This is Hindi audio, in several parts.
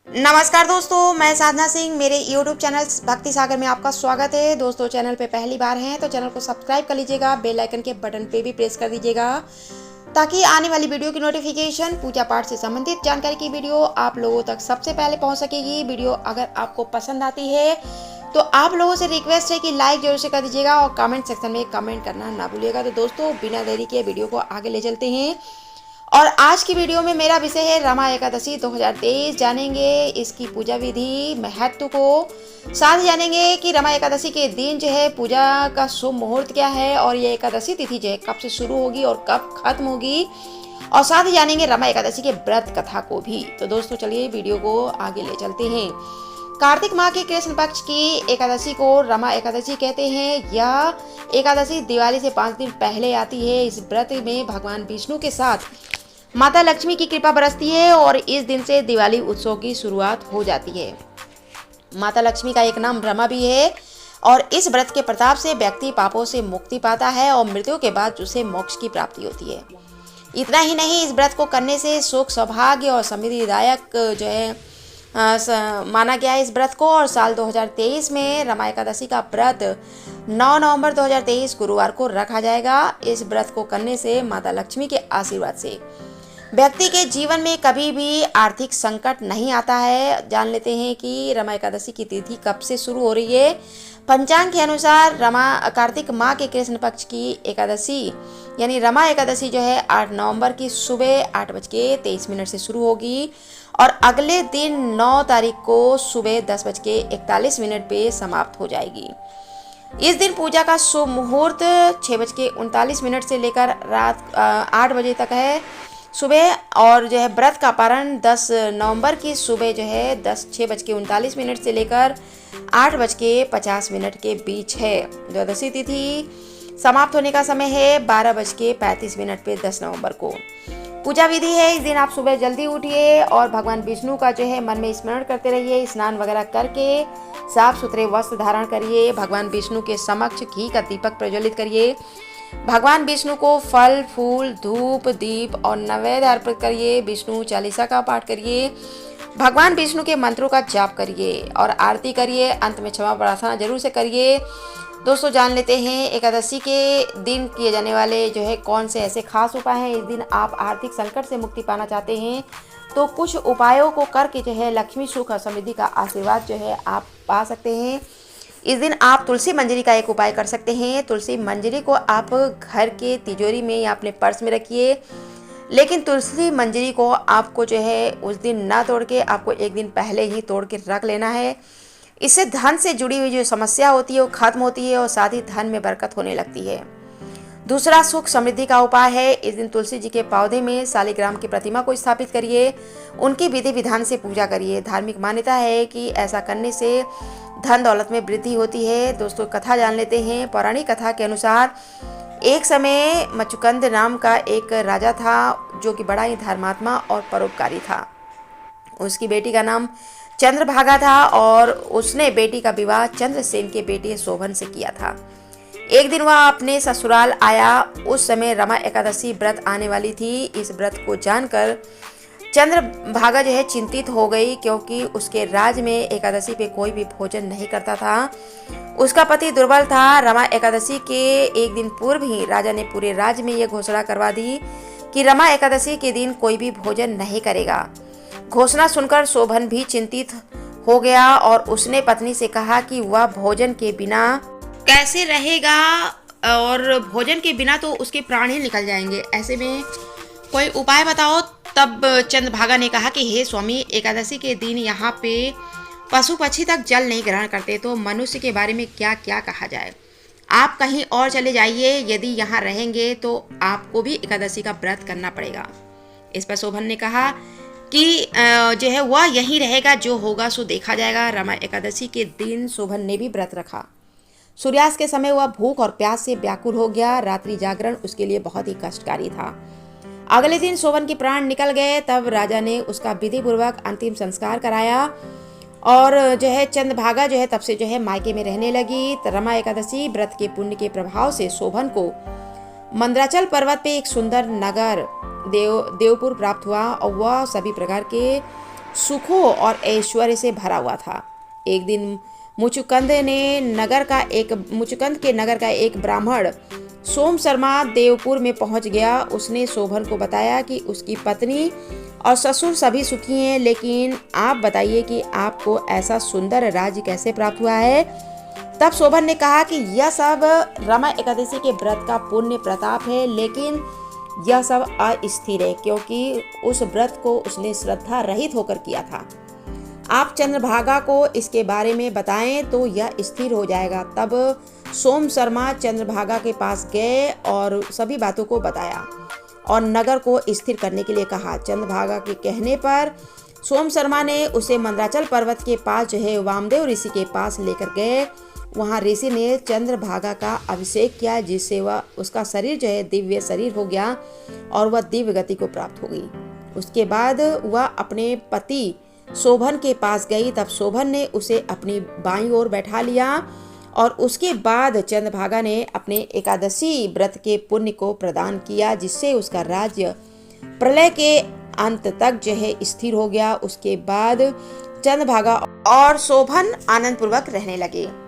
नमस्कार दोस्तों, मैं साधना सिंह। मेरे YouTube चैनल भक्ति सागर में आपका स्वागत है। दोस्तों, चैनल पे पहली बार हैं तो चैनल को सब्सक्राइब कर लीजिएगा, बेल आइकन के बटन पे भी प्रेस कर दीजिएगा ताकि आने वाली वीडियो की नोटिफिकेशन, पूजा पाठ से संबंधित जानकारी की वीडियो आप लोगों तक सबसे पहले पहुंच सकेगी। वीडियो अगर आपको पसंद आती है तो आप लोगों से रिक्वेस्ट है कि लाइक जरूर से कर दीजिएगा और कमेंट सेक्शन में कमेंट करना ना भूलिएगा। तो दोस्तों, बिना देरी के वीडियो को आगे ले चलते हैं और आज की वीडियो में मेरा विषय है रमा एकादशी 2023। जानेंगे इसकी पूजा विधि, महत्व को, साथ ही जानेंगे कि रमा एकादशी के दिन जो है पूजा का शुभ मुहूर्त क्या है और ये एकादशी तिथि जो है कब से शुरू होगी और कब खत्म होगी, और साथ ही जानेंगे रमा एकादशी के व्रत कथा को भी। तो दोस्तों, चलिए वीडियो को आगे ले चलते हैं। कार्तिक माह के कृष्ण पक्ष की एकादशी को रमा एकादशी कहते हैं। यह एकादशी दिवाली से 5 दिन पहले आती है। इस व्रत में भगवान विष्णु के साथ माता लक्ष्मी की कृपा बरसती है और इस दिन से दिवाली उत्सव की शुरुआत हो जाती है। माता लक्ष्मी का एक नाम रमा भी है और इस व्रत के प्रताप से व्यक्ति पापों से मुक्ति पाता है और मृत्यु के बाद उसे मोक्ष की प्राप्ति होती है। इतना ही नहीं, इस व्रत को करने से सुख, सौभाग्य और समृद्धिदायक जो है माना गया है इस व्रत को। और साल 2023 में रमा एकादशी का व्रत 9 नवंबर 2023 गुरुवार को रखा जाएगा। इस व्रत को करने से माता लक्ष्मी के आशीर्वाद से व्यक्ति के जीवन में कभी भी आर्थिक संकट नहीं आता है। जान लेते हैं कि रमा एकादशी की तिथि कब से शुरू हो रही है। पंचांग के अनुसार कार्तिक माह के कृष्ण पक्ष की एकादशी यानी रमा एकादशी जो है 8 नवंबर की सुबह 8:23 से शुरू होगी और अगले दिन 9 तारीख को सुबह 10:41 पे समाप्त हो जाएगी। इस दिन पूजा का शुभ मुहूर्त 6:39 से लेकर रात 8 बजे तक है सुबह, और जो है व्रत का पारण 10 नवंबर की सुबह जो है 6:39 से लेकर 8:50 के बीच है। द्वादशी तिथि समाप्त होने का समय है 12:35 पे 10 नवंबर को। पूजा विधि है, इस दिन आप सुबह जल्दी उठिए और भगवान विष्णु का जो है मन में स्मरण करते रहिए। स्नान वगैरह करके साफ सुथरे वस्त्र धारण करिए। भगवान विष्णु के समक्ष घी का दीपक प्रज्वलित करिए। भगवान विष्णु को फल, फूल, धूप, दीप और नैवेद्य अर्पित करिए। विष्णु चालीसा का पाठ करिए। भगवान विष्णु के मंत्रों का जाप करिए और आरती करिए। अंत में क्षमा प्रार्थना जरूर से करिए। दोस्तों, जान लेते हैं एकादशी के दिन किए जाने वाले जो है कौन से ऐसे खास उपाय हैं। इस दिन आप आर्थिक संकट से मुक्ति पाना चाहते हैं तो कुछ उपायों को करके जो है लक्ष्मी, सुख और समृद्धि का आशीर्वाद जो है आप पा सकते हैं। इस दिन आप तुलसी मंजरी का एक उपाय कर सकते हैं। तुलसी मंजरी को आप घर के तिजोरी में या अपने पर्स में रखिए, लेकिन तुलसी मंजरी को आपको जो है उस दिन ना तोड़ के आपको एक दिन पहले ही तोड़ के रख लेना है। इससे धन से जुड़ी हुई जो समस्या होती है वो खत्म होती है और साथ ही धन में बरकत होने लगती है। दूसरा, सुख समृद्धि का उपाय है। इस दिन तुलसी जी के पौधे में शालिग्राम की प्रतिमा को स्थापित करिए। उनकी विधि विधान से पूजा करिए। धार्मिक मान्यता है कि ऐसा करने से धन दौलत में वृद्धि होती है। दोस्तों, कथा जान लेते हैं। पौराणिक कथा के अनुसार एक समय मचुकंद नाम का एक राजा था जो कि बड़ा ही धर्मात्मा और परोपकारी था। उसकी बेटी का नाम चंद्रभागा था और उसने बेटी का विवाह चंद्रसेन के बेटे शोभन से किया था। एक दिन वह अपने ससुराल आया। उस समय रमा एकादशी व्रत आने वाली थी। इस व्रत को जानकर चंद्रभागा जो है चिंतित हो गई, क्योंकि उसके राज में एकादशी पे कोई भी भोजन नहीं करता था। उसका पति दुर्बल था। रमा एकादशी के एक दिन पूर्व ही राजा ने पूरे राज्य में यह घोषणा करवा दी कि रमा एकादशी के दिन कोई भी भोजन नहीं करेगा। घोषणा सुनकर शोभन भी चिंतित हो गया और उसने पत्नी से कहा कि वह भोजन के बिना कैसे रहेगा, और भोजन के बिना तो उसके प्राण ही निकल जाएंगे। ऐसे में कोई उपाय बताओ। तब चंद्रभागा ने कहा कि हे स्वामी, एकादशी के दिन यहाँ पे पशु पक्षी तक जल नहीं ग्रहण करते, तो मनुष्य के बारे में क्या क्या कहा जाए। आप कहीं और चले जाइए, यदि यहाँ रहेंगे तो आपको भी एकादशी का व्रत करना पड़ेगा। इस पर शोभन ने कहा कि जो है वह यहीं रहेगा, जो होगा सो देखा जाएगा। रमा एकादशी के दिन शोभन ने भी व्रत रखा। सूर्यास्त के समय वह भूख और प्यास से व्याकुल हो गया। रात्रि जागरण उसके लिए बहुत ही कष्टकारी था। अगले दिन शोभन के प्राण निकल गए। तब राजा ने उसका विधि पूर्वक अंतिम संस्कार कराया और जो है चंद्रभागा जो है तब से जो है मायके में रहने लगी। रमा एकादशी व्रत के पुण्य के प्रभाव से शोभन को मंदराचल पर्वत पे एक सुंदर नगर देवपुर प्राप्त हुआ और वह सभी प्रकार के सुखों और ऐश्वर्य से भरा हुआ था। एक दिन मुचुकंद के नगर का एक ब्राह्मण सोम शर्मा देवपुर में पहुंच गया। उसने शोभन को बताया कि उसकी पत्नी और ससुर सभी सुखी हैं, लेकिन आप बताइए कि आपको ऐसा सुंदर राज्य कैसे प्राप्त हुआ है। तब शोभन ने कहा कि यह सब रमा एकादशी के व्रत का पुण्य प्रताप है, लेकिन यह सब अस्थिर है क्योंकि उस व्रत को उसने श्रद्धा रहित होकर किया था। आप चंद्रभागा को इसके बारे में बताएं तो यह स्थिर हो जाएगा। तब सोम शर्मा चंद्रभागा के पास गए और सभी बातों को बताया और नगर को स्थिर करने के लिए कहा। चंद्रभागा के कहने पर सोम शर्मा ने उसे मंदराचल पर्वत के पास जो है वामदेव ऋषि के पास लेकर गए। वहाँ ऋषि ने चंद्रभागा का अभिषेक किया, जिससे वह उसका शरीर जो है दिव्य शरीर हो गया और वह दिव्य गति को प्राप्त हो गई। उसके बाद वह अपने पति शोभन के पास गई। तब शोभन ने उसे अपनी बाईं ओर बैठा लिया और उसके बाद चंद्रभागा ने अपने एकादशी व्रत के पुण्य को प्रदान किया, जिससे उसका राज्य प्रलय के अंत तक जो है स्थिर हो गया। उसके बाद चंद्रभागा और शोभन आनंद पूर्वक रहने लगे।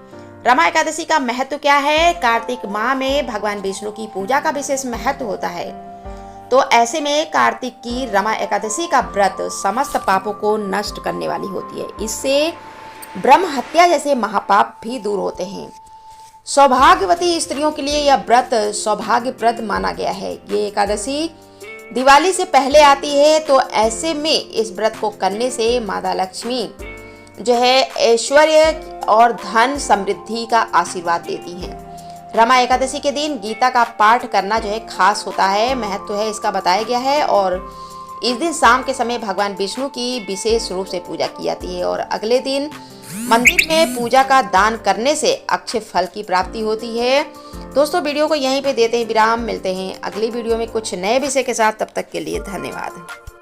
रमा एकादशी का महत्व क्या है? कार्तिक माह में भगवान विष्णु की पूजा का विशेष महत्व होता है। तो ऐसे में कार्तिक की रमा एकादशी का व्रत समस्त पापों को नष्ट करने वाली होती है। इससे ब्रह्म हत्या जैसे महापाप भी दूर होते हैं। सौभाग्यवती स्त्रियों के लिए यह व्रत सौभाग्यप्रद माना गया है। ये एकादशी दिवाली से पहले आती है, तो ऐसे में इस व्रत को करने से माता लक्ष्मी जो है ऐश्वर्य और धन समृद्धि का आशीर्वाद देती हैं। रमा एकादशी के दिन गीता का पाठ करना जो है खास होता है, महत्व है इसका बताया गया है। और इस दिन शाम के समय भगवान विष्णु की विशेष रूप से पूजा की जाती है और अगले दिन मंदिर में पूजा का दान करने से अक्षय फल की प्राप्ति होती है। दोस्तों, वीडियो को यहीं पे देते हैं विराम। मिलते हैं अगली वीडियो में कुछ नए विषय के साथ। तब तक के लिए धन्यवाद।